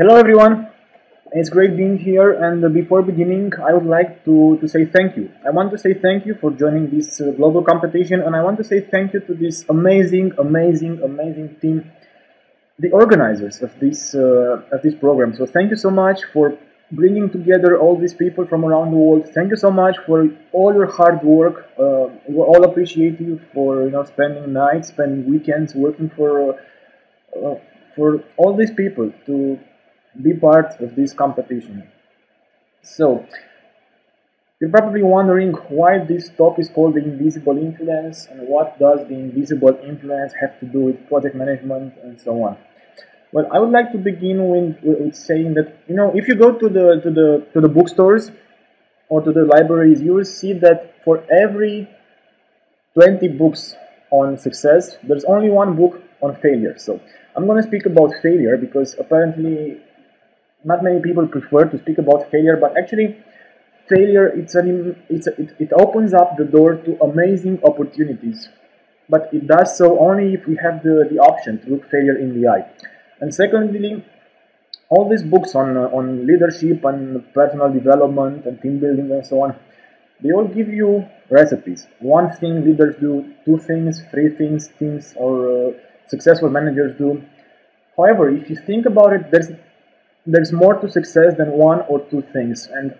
Hello everyone, it's great being here, and before beginning I would like to say thank you. I want to say thank you for joining this global competition, and I want to say thank you to this amazing team, the organizers of this program. So thank you so much for bringing together all these people from around the world. Thank you so much for all your hard work. We all appreciate you for spending nights, spending weekends working for all these people to be part of this competition. So, you're probably wondering why this talk is called the invisible influence and what does the invisible influence have to do with project management and so on. Well, I would like to begin with saying that if you go to the bookstores or to the libraries, you will see that for every 20 books on success, there's only one book on failure. So I'm going to speak about failure because apparently not many people prefer to speak about failure, but actually failure it opens up the door to amazing opportunities, but it does so only if we have the option to look failure in the eye. And secondly, all these books on leadership and personal development and team building and so on, they all give you recipes. One thing leaders do, two things, three things teams or successful managers do. However, if you think about it, there's more to success than one or two things, and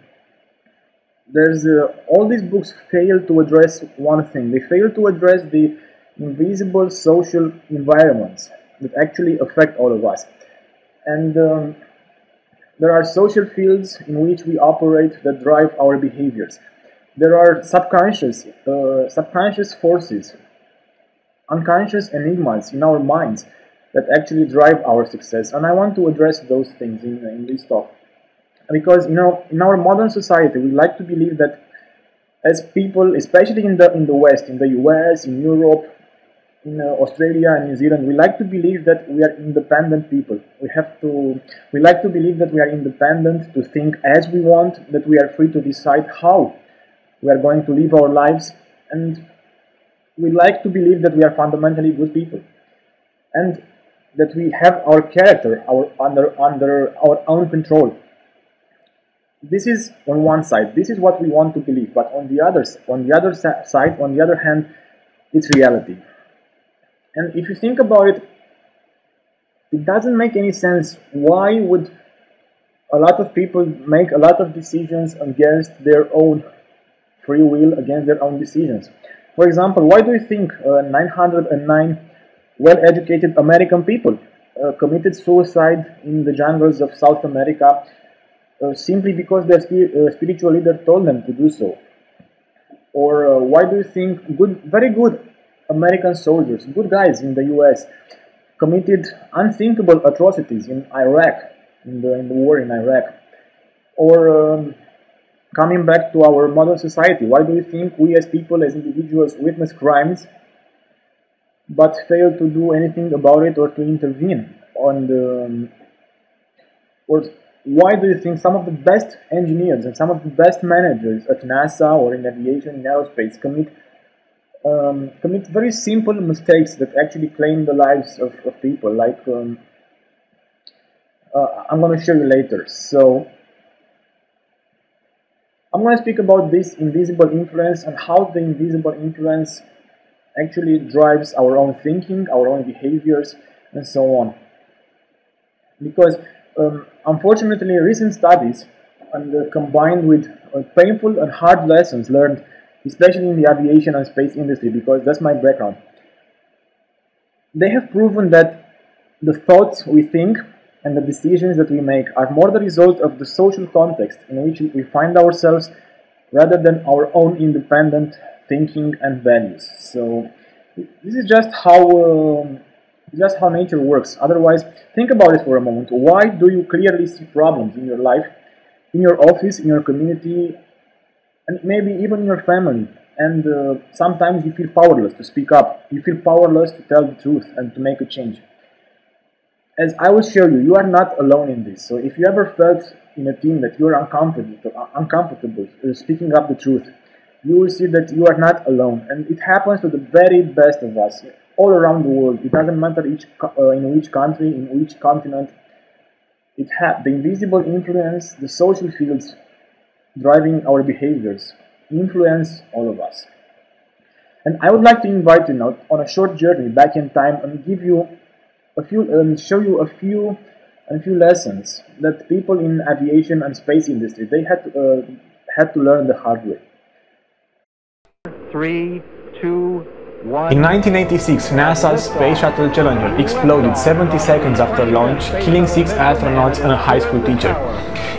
there's all these books fail to address one thing. They fail to address the invisible social environments that actually affect all of us. And there are social fields in which we operate that drive our behaviors. There are subconscious forces, unconscious enigmas in our minds that actually drive our success. And I want to address those things in this talk. Because in our modern society, we like to believe that as people, especially in the West, in the US, in Europe, in Australia and New Zealand, we like to believe that we are independent people. We like to believe that we are independent, to think as we want, that we are free to decide how we are going to live our lives, and we like to believe that we are fundamentally good people, and that we have our character under our own control. This is on one side. This is what we want to believe. But on the other side, on the other hand, it's reality. And if you think about it, it doesn't make any sense. Why would a lot of people make a lot of decisions against their own free will, against their own decisions? For example, why do you think 909 well-educated American people committed suicide in the jungles of South America simply because their spiritual leader told them to do so? Or why do you think very good American soldiers, good guys in the US, committed unthinkable atrocities in Iraq, in the war in Iraq? Or coming back to our modern society, why do you think we as people, as individuals, witness crimes but fail to do anything about it or to intervene on or why do you think some of the best engineers and some of the best managers at NASA or in aviation, in aerospace, commit very simple mistakes that actually claim the lives of people? Like I'm going to show you later. So I'm going to speak about this invisible influence and how the invisible influence actually drives our own thinking, our own behaviors, and so on. Because unfortunately, recent studies, and combined with painful and hard lessons learned, especially in the aviation and space industry, because that's my background, they have proven that the thoughts we think and the decisions that we make are more the result of the social context in which we find ourselves rather than our own independent thinking and values. So this is just how nature works. Otherwise, think about it for a moment. Why do you clearly see problems in your life, in your office, in your community, and maybe even in your family? And sometimes you feel powerless to speak up. You feel powerless to tell the truth and to make a change. As I will show you, you are not alone in this. So if you ever felt in a team that you are uncomfortable speaking up the truth, you will see that you are not alone. And it happens to the very best of us all around the world. It doesn't matter in which country, in which continent. The invisible influence, the social fields driving our behaviors, influence all of us. And I would like to invite you now on a short journey back in time and give you show you a few lessons that people in aviation and space industry they had to learn the hard way. 3, 2, 1. In 1986, NASA's Space Shuttle Challenger exploded 70 seconds after launch, killing 6 astronauts and a high school teacher.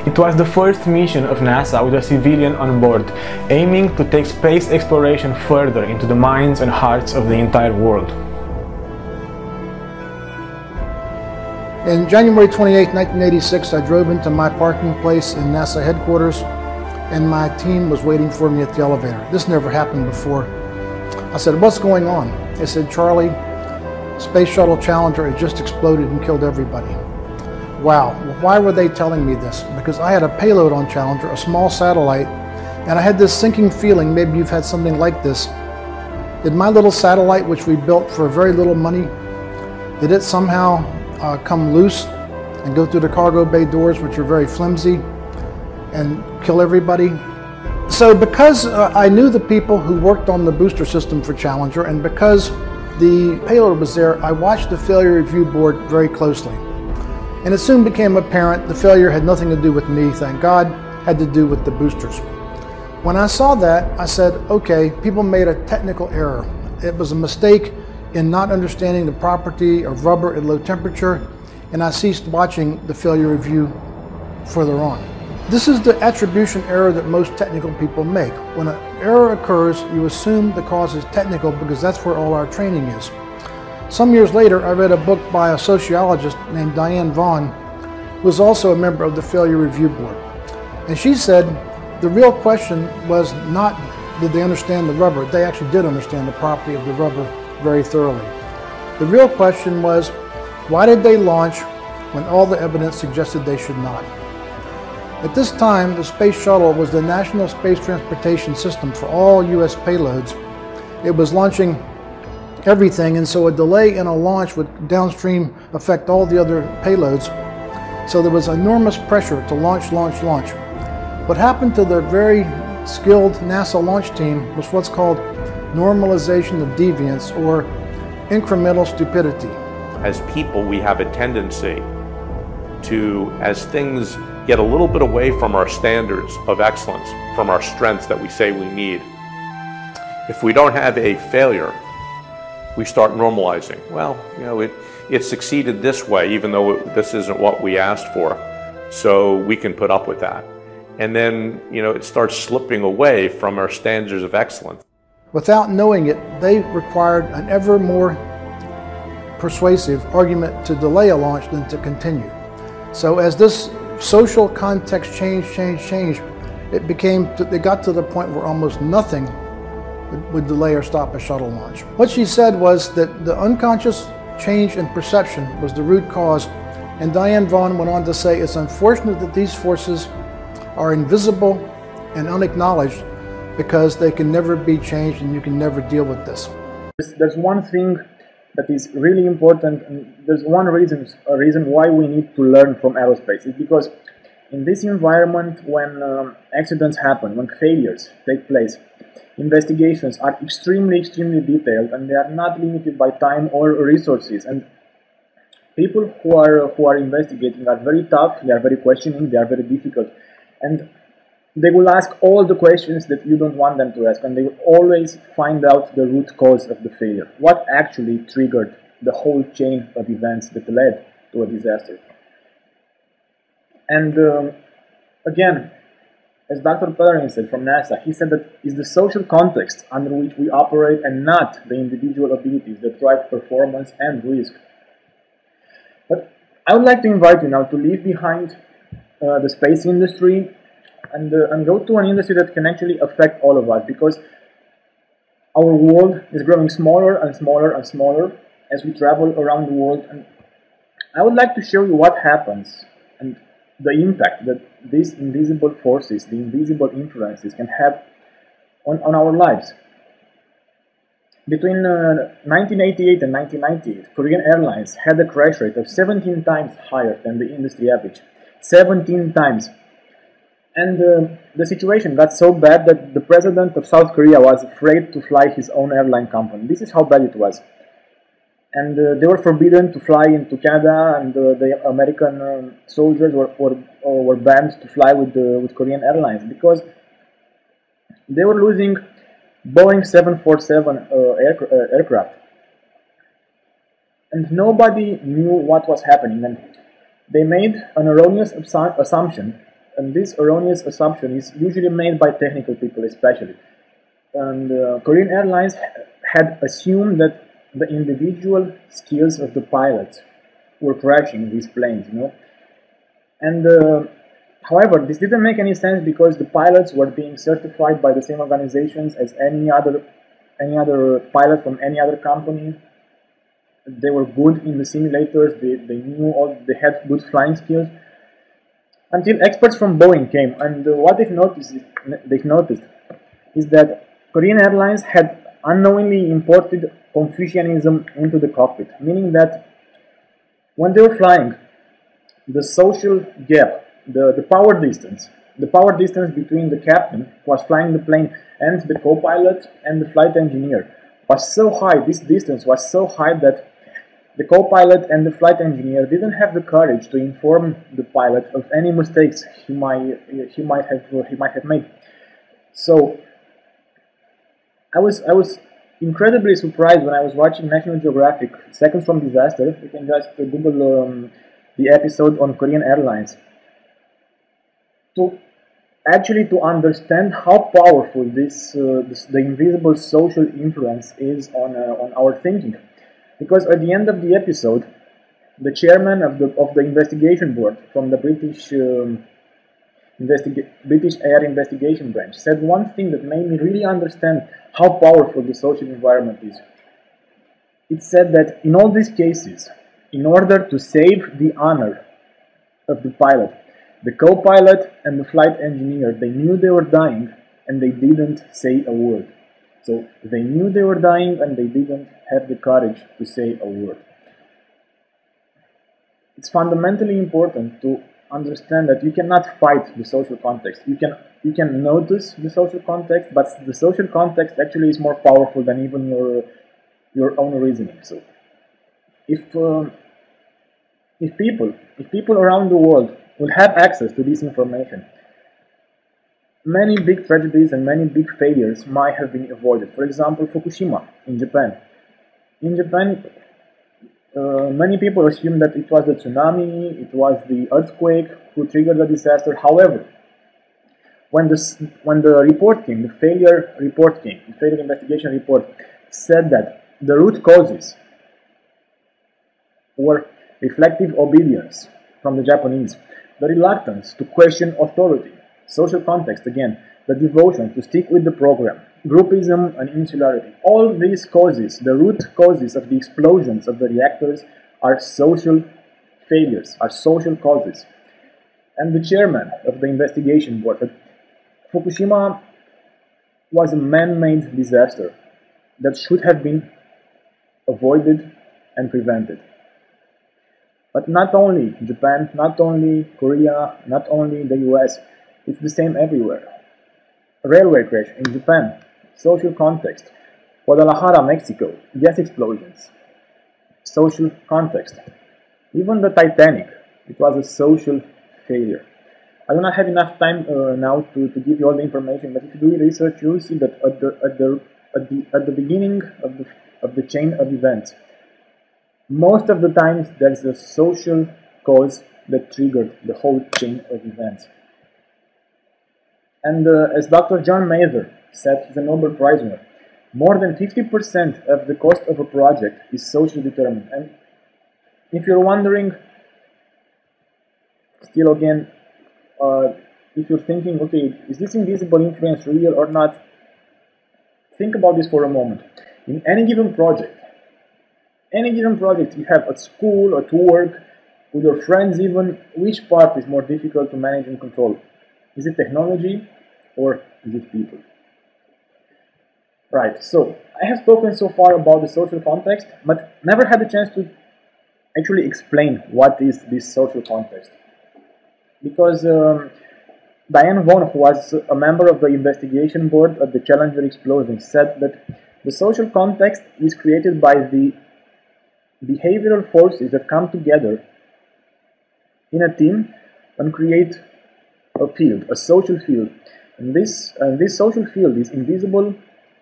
It was the first mission of NASA with a civilian on board, aiming to take space exploration further into the minds and hearts of the entire world. On January 28, 1986, I drove into my parking place in NASA headquarters, and my team was waiting for me at the elevator. This never happened before. I said, "What's going on?" They said, "Charlie, Space Shuttle Challenger had just exploded and killed everybody." Wow, why were they telling me this? Because I had a payload on Challenger, a small satellite, and I had this sinking feeling, maybe you've had something like this. Did my little satellite, which we built for very little money, did it somehow come loose and go through the cargo bay doors, which are very flimsy, and kill everybody? So because I knew the people who worked on the booster system for Challenger, and because the payload was there, I watched the failure review board very closely. And it soon became apparent the failure had nothing to do with me, thank God, had to do with the boosters. When I saw that, I said, okay, people made a technical error. It was a mistake in not understanding the property of rubber at low temperature, and I ceased watching the failure review further on. This is the attribution error that most technical people make. When an error occurs, you assume the cause is technical because that's where all our training is. Some years later, I read a book by a sociologist named Diane Vaughan, who was also a member of the Failure Review Board. And she said the real question was not did they understand the rubber. They actually did understand the property of the rubber very thoroughly. The real question was, why did they launch when all the evidence suggested they should not? At this time, the Space Shuttle was the national space transportation system for all U.S. payloads. It was launching everything, and so a delay in a launch would downstream affect all the other payloads. So there was enormous pressure to launch. What happened to the very skilled NASA launch team was what's called normalization of deviance, or incremental stupidity. As people, we have a tendency to, as things get a little bit away from our standards of excellence, from our strengths that we say we need, if we don't have a failure, we start normalizing. Well, you know, it succeeded this way, even though this isn't what we asked for, so we can put up with that. And then, you know, it starts slipping away from our standards of excellence. Without knowing it, they required an ever more persuasive argument to delay a launch than to continue. So as this social context changed, it got to the point where almost nothing would delay or stop a shuttle launch. What she said was that the unconscious change in perception was the root cause, and Diane Vaughan went on to say it's unfortunate that these forces are invisible and unacknowledged because they can never be changed and you can never deal with this. There's one thing that is really important, and there's one reason why we need to learn from aerospace. Is because in this environment, when accidents happen, when failures take place, investigations are extremely detailed, and they are not limited by time or resources. And people who are investigating are very tough, they are very questioning, they are very difficult, and they will ask all the questions that you don't want them to ask, and they will always find out the root cause of the failure. What actually triggered the whole chain of events that led to a disaster? And again, as Dr. Pellerin said from NASA, he said that it's the social context under which we operate and not the individual abilities that drive performance and risk. But I would like to invite you now to leave behind the space industry and go to an industry that can actually affect all of us, because our world is growing smaller and smaller as we travel around the world. And I would like to show you what happens and the impact that these invisible forces, the invisible influences can have on our lives. Between 1988 and 1998, Korean Airlines had a crash rate of 17 times higher than the industry average. 17 times. And the situation got so bad that the president of South Korea was afraid to fly his own airline company. This is how bad it was. And they were forbidden to fly into Canada, and the American soldiers were banned to fly with Korean Airlines because they were losing Boeing 747 aircraft. And nobody knew what was happening. And they made an erroneous assumption, and this erroneous assumption is usually made by technical people especially. And Korean Airlines had assumed that the individual skills of the pilots were crashing these planes, And however, this didn't make any sense because the pilots were being certified by the same organizations as any other pilot from any other company. They were good in the simulators. They had good flying skills. Until experts from Boeing came, and what they've noticed is that Korean Airlines had unknowingly imported Confucianism into the cockpit, meaning that when they were flying, the social gap, the power distance between the captain who was flying the plane and the co-pilot and the flight engineer was so high. This distance was so high that the co-pilot and the flight engineer didn't have the courage to inform the pilot of any mistakes he might have made. So I was incredibly surprised when I was watching National Geographic Seconds from Disaster. You can just Google the episode on Korean Airlines to understand how powerful the invisible social influence is on our thinking. Because at the end of the episode, the chairman of the investigation board from the British Air Investigation Branch said one thing that made me really understand how powerful the social environment is. It said that in all these cases, in order to save the honor of the pilot, the co-pilot and the flight engineer, they knew they were dying and they didn't say a word. So they knew they were dying and they didn't have the courage to say a word. It's fundamentally important to understand that you cannot fight the social context. You can notice the social context, but the social context actually is more powerful than even your own reasoning. So if people around the world will have access to this information, many big tragedies and many big failures might have been avoided. For example, Fukushima in Japan. In Japan, many people assume that it was the tsunami, it was the earthquake who triggered the disaster. However, when the report came, the failure investigation report, said that the root causes were reflective obedience from the Japanese, the reluctance to question authority, social context again, the devotion to stick with the program, groupism and insularity. All these causes, the root causes of the explosions of the reactors, are social failures, are social causes. And the chairman of the investigation board said Fukushima was a man-made disaster that should have been avoided and prevented. But not only Japan, not only Korea, not only the US, it's the same everywhere. A railway crash in Japan, social context. Guadalajara, Mexico, gas explosions, social context. Even the Titanic, it was a social failure. I do not have enough time now to give you all the information, but if you do research, you will see that at the beginning of the chain of events, most of the times there's a social cause that triggered the whole chain of events. And as Dr. John Mather said, he's a Nobel Prize winner, more than 50% of the cost of a project is socially determined. And if you're wondering, still again, if you're thinking, okay, is this invisible influence real or not? Think about this for a moment. In any given project you have at school, at work, with your friends even, which part is more difficult to manage and control? Is it technology or is it people? Right, so I have spoken so far about the social context, but never had the chance to actually explain what is this social context. Because Diane Vaughan, who was a member of the investigation board at the Challenger explosion, said that the social context is created by the behavioral forces that come together in a team and create a field, a social field. And this social field is invisible,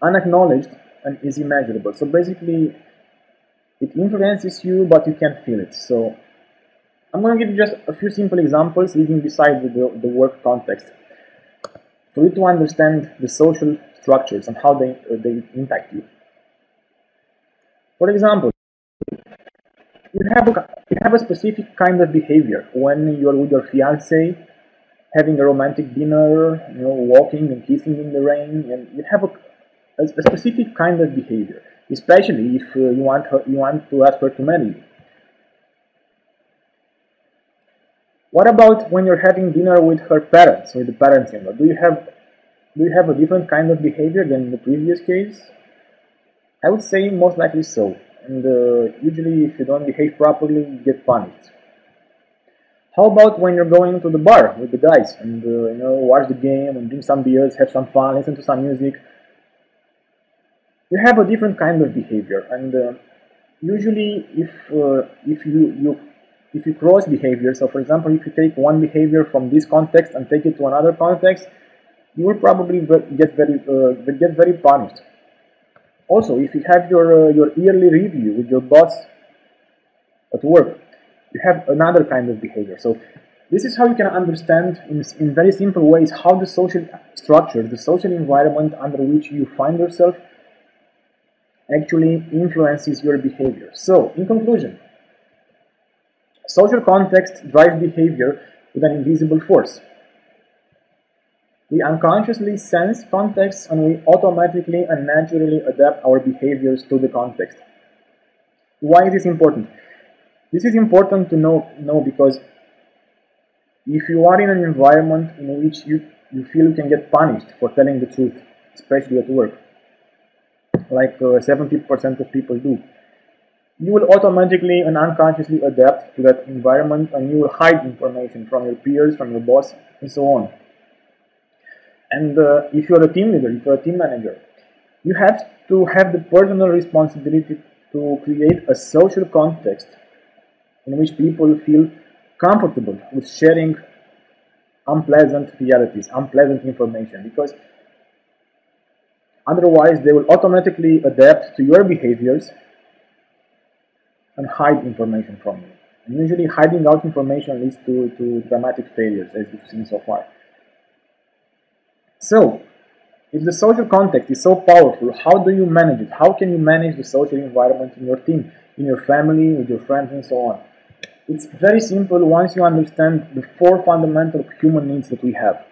unacknowledged, and is immeasurable. So basically, it influences you, but you can't feel it. So I'm going to give you just a few simple examples, leaving beside the work context, for you to understand the social structures and how they impact you. For example, you have a specific kind of behavior when you're with your fiance, having a romantic dinner, walking and kissing in the rain, and you have a specific kind of behavior, especially if you want to ask her to marry you. What about when you're having dinner with her parents, with the parents-in-law? Do you have a different kind of behavior than in the previous case? I would say most likely so. And usually, if you don't behave properly, you get punished. How about when you're going to the bar with the guys and watch the game and drink some beers, have some fun, listen to some music? You have a different kind of behavior, and usually, if you cross behavior, so for example, if you take one behavior from this context and take it to another context, you will probably get very punished. Also, if you have your yearly review with your boss at work, you have another kind of behavior. So this is how you can understand in very simple ways how the social structure, the social environment under which you find yourself actually influences your behavior. So, in conclusion, social context drives behavior with an invisible force. We unconsciously sense context and we automatically and naturally adapt our behaviors to the context. Why is this important? This is important to know because if you are in an environment in which you feel you can get punished for telling the truth, especially at work, like 70% of people do, you will automatically and unconsciously adapt to that environment and you will hide information from your peers, from your boss, and so on. And if you're a team leader, if you're a team manager, you have to have the personal responsibility to create a social context in which people feel comfortable with sharing unpleasant realities, unpleasant information, because otherwise they will automatically adapt to your behaviors and hide information from you. And usually hiding out information leads to dramatic failures, as we've seen so far. So, if the social context is so powerful, how do you manage it? How can you manage the social environment in your team, in your family, with your friends, and so on? It's very simple once you understand the 4 fundamental human needs that we have.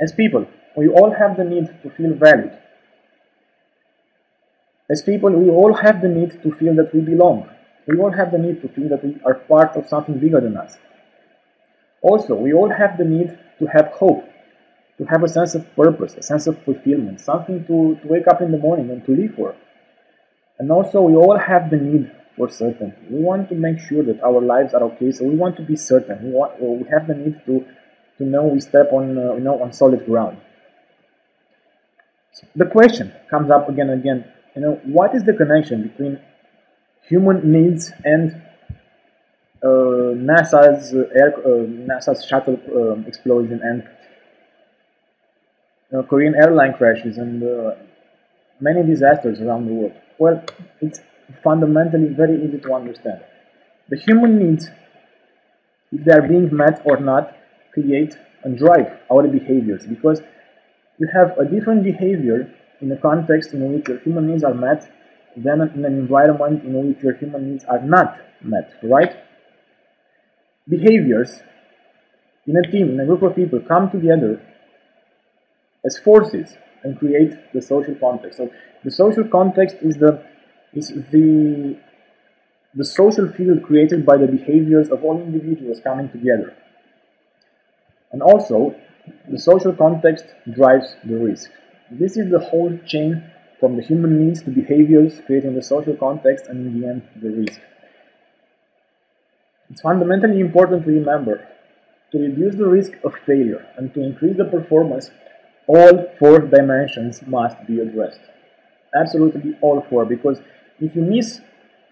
As people, we all have the need to feel valued. As people, we all have the need to feel that we belong. We all have the need to feel that we are part of something bigger than us. Also, we all have the need to have hope, to have a sense of purpose, a sense of fulfillment, something to wake up in the morning and to live for. And also, we all have the need for certainty. We want to make sure that our lives are okay, so we want to be certain. We have the need to know we step on on solid ground. So the question comes up again and again. What is the connection between human needs and NASA's shuttle explosion and Korean airline crashes and many disasters around the world? Well, it's fundamentally very easy to understand. The human needs, if they are being met or not, create and drive our behaviors, because you have a different behavior in a context in which your human needs are met than in an environment in which your human needs are not met, right? Behaviors in a team, in a group of people, come together as forces and create the social context. So the social context is the social field created by the behaviors of all individuals coming together. And also, the social context drives the risk. This is the whole chain from the human needs to behaviors, creating the social context, and in the end, the risk. It's fundamentally important to remember, to reduce the risk of failure and to increase the performance, all 4 dimensions must be addressed. Absolutely all 4, because if you miss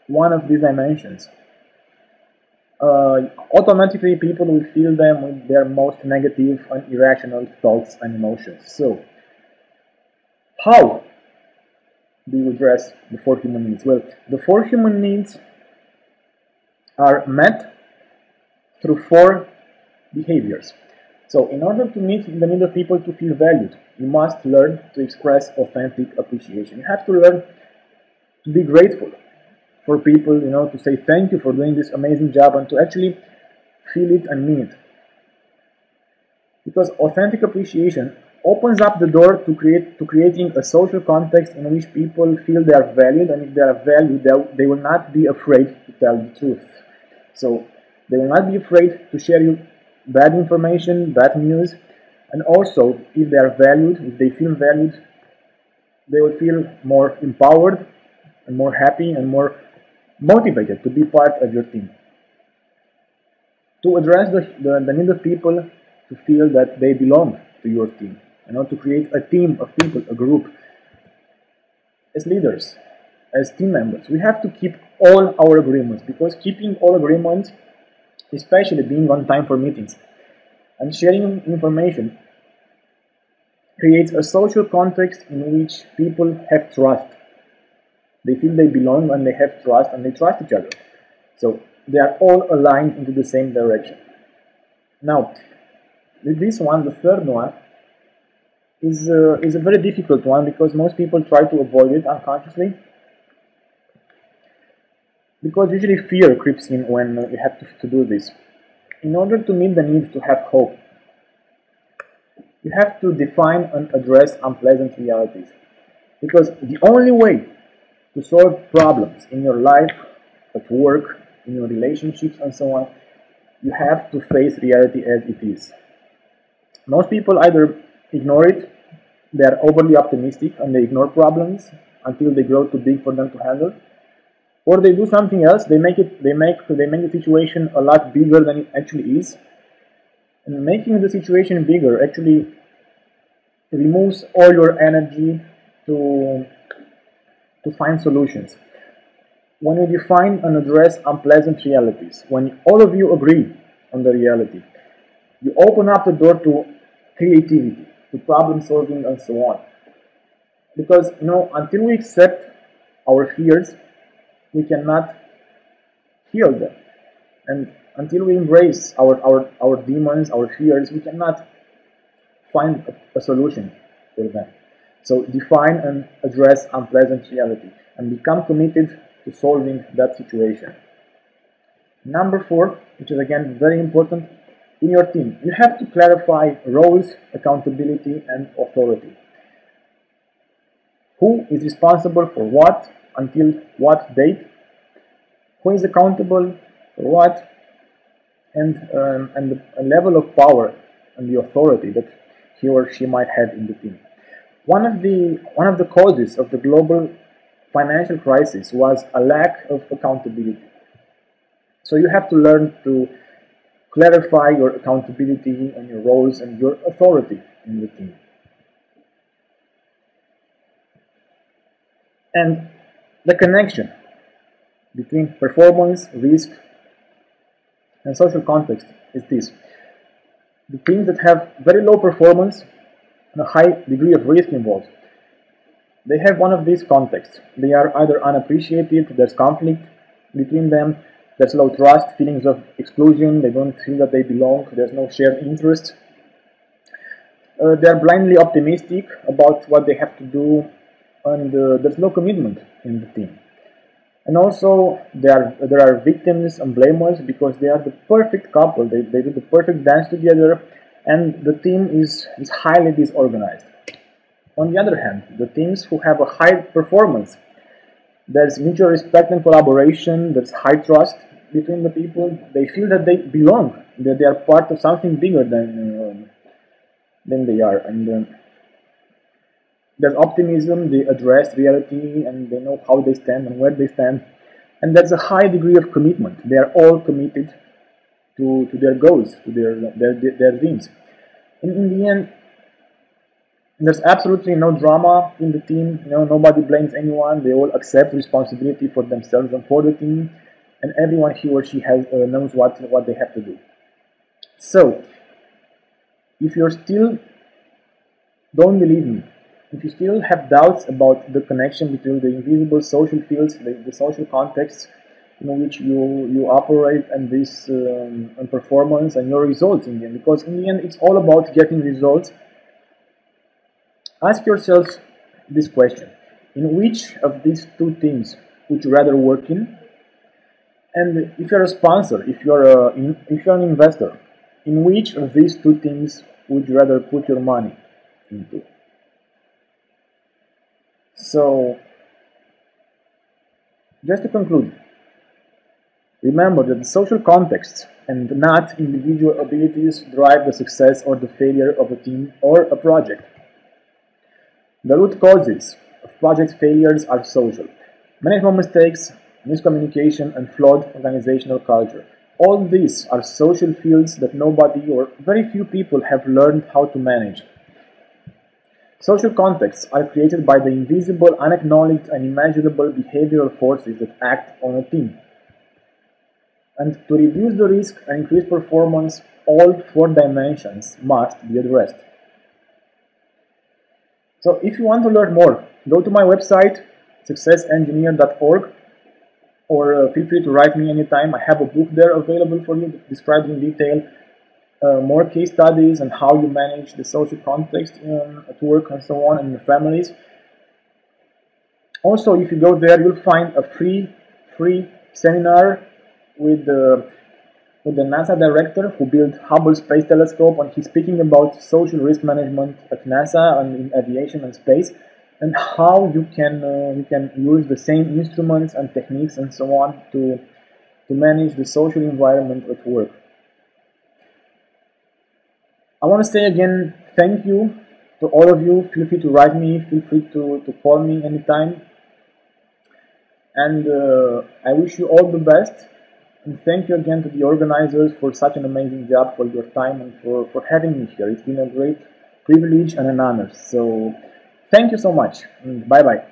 one of these dimensions, automatically people will fill them with their most negative and irrational thoughts and emotions. So, how do you address the 4 human needs? Well, the 4 human needs are met through 4 behaviors. So, in order to meet the need of people to feel valued, you must learn to express authentic appreciation. You have to learn to be grateful for people, to say thank you for doing this amazing job and to actually feel it and mean it. Because authentic appreciation opens up the door to creating a social context in which people feel they are valued, and if they are valued, they will not be afraid to tell the truth. So they will not be afraid to share you bad information, bad news, and also if they are valued, if they feel valued, they will feel more empowered and more happy and more motivated to be part of your team. To address the need of people to feel that they belong to your team, to create a team of people, a group. As leaders, as team members, we have to keep all our agreements, because keeping all agreements, especially being on time for meetings and sharing information, creates a social context in which people have trust. They feel they belong and they have trust and they trust each other. So they are all aligned into the same direction. Now, with this one, the third one, is a very difficult one, because most people try to avoid it unconsciously. Because usually fear creeps in when you have to do this. In order to meet the need to have hope, you have to define and address unpleasant realities. Because the only way to solve problems in your life, at work, in your relationships, and so on, you have to face reality as it is. Most people either ignore it, they are overly optimistic and they ignore problems until they grow too big for them to handle, or they do something else. They make the situation a lot bigger than it actually is, and making the situation bigger actually removes all your energy to find solutions. When you define and address unpleasant realities, when all of you agree on the reality, you open up the door to creativity, to problem solving, and so on. Because until we accept our fears, we cannot heal them, and until we embrace our demons, our fears, we cannot find a solution for them. So define and address unpleasant reality and become committed to solving that situation. Number 4, which is again very important, in your team, you have to clarify roles, accountability, and authority. Who is responsible for what, until what date? Who is accountable for what? And the level of power and the authority that he or she might have in the team. One of the causes of the global financial crisis was a lack of accountability. So you have to learn to clarify your accountability and your roles and your authority in the team. And the connection between performance, risk, and social context is this. The teams that have very low performance and a high degree of risk involved, they have one of these contexts. They are either unappreciated, there's conflict between them, there's low trust, feelings of exclusion, they don't feel that they belong, there's no shared interest. They're blindly optimistic about what they have to do, and there's no commitment in the team. And also, there are victims and blamers, because they are the perfect couple, they do the perfect dance together, and the team is highly disorganized. On the other hand, the teams who have a high performance, there's mutual respect and collaboration, there's high trust between the people, they feel that they belong, that they are part of something bigger than they are. And There's optimism, they address reality, and they know how they stand and where they stand. And there's a high degree of commitment. They are all committed to their goals, to their dreams. And in the end, there's absolutely no drama in the team. Nobody blames anyone. They all accept responsibility for themselves and for the team, and everyone he or she knows what they have to do. So, if you're still don't believe me, if you still have doubts about the connection between the invisible social fields, the social contexts in which you operate, and this and performance and your results in the end, because in the end it's all about getting results, ask yourselves this question: in which of these two things would you rather work in? And if you're a sponsor, if you're an investor, in which of these two things would you rather put your money into? So, just to conclude, remember that the social context and not individual abilities drive the success or the failure of a team or a project. The root causes of project failures are social: management mistakes, miscommunication, and flawed organizational culture. All these are social fields that nobody or very few people have learned how to manage. Social contexts are created by the invisible, unacknowledged, and immeasurable behavioral forces that act on a team. And to reduce the risk and increase performance, all four dimensions must be addressed. So if you want to learn more, go to my website, successengineer.org, or feel free to write me anytime. I have a book there available for you that describes in detail more case studies and how you manage the social context at work and so on, and in the families. Also, if you go there, you'll find a free seminar with the NASA director who built Hubble Space Telescope, and he's speaking about social risk management at NASA and in aviation and space, and how you can use the same instruments and techniques and so on to manage the social environment at work. I want to say again, thank you to all of you. Feel free to write me, feel free to call me anytime. And I wish you all the best. And thank you again to the organizers for such an amazing job, for your time, and for having me here. It's been a great privilege and an honor. So thank you so much. Bye-bye.